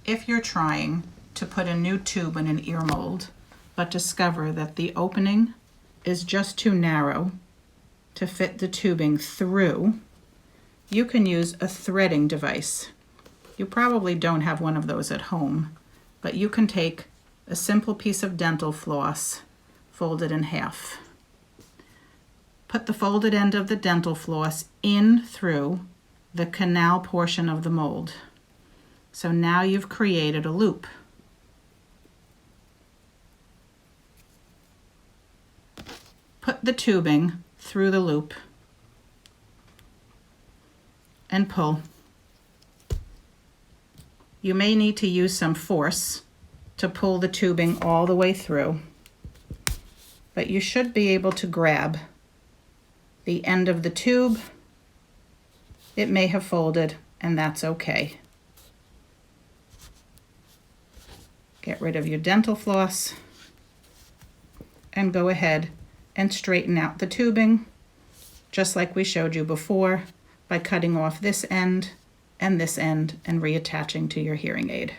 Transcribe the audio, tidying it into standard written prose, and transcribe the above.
If you're trying to put a new tube in an ear mold, but discover that the opening is just too narrow to fit the tubing through, you can use a threading device. You probably don't have one of those at home, but you can take a simple piece of dental floss, fold it in half. Put the folded end of the dental floss in through the canal portion of the mold. So now you've created a loop. Put the tubing through the loop and pull. You may need to use some force to pull the tubing all the way through, but you should be able to grab the end of the tube. It may have folded, and that's okay. Get rid of your dental floss and go ahead and straighten out the tubing, just like we showed you before, by cutting off this end and reattaching to your hearing aid.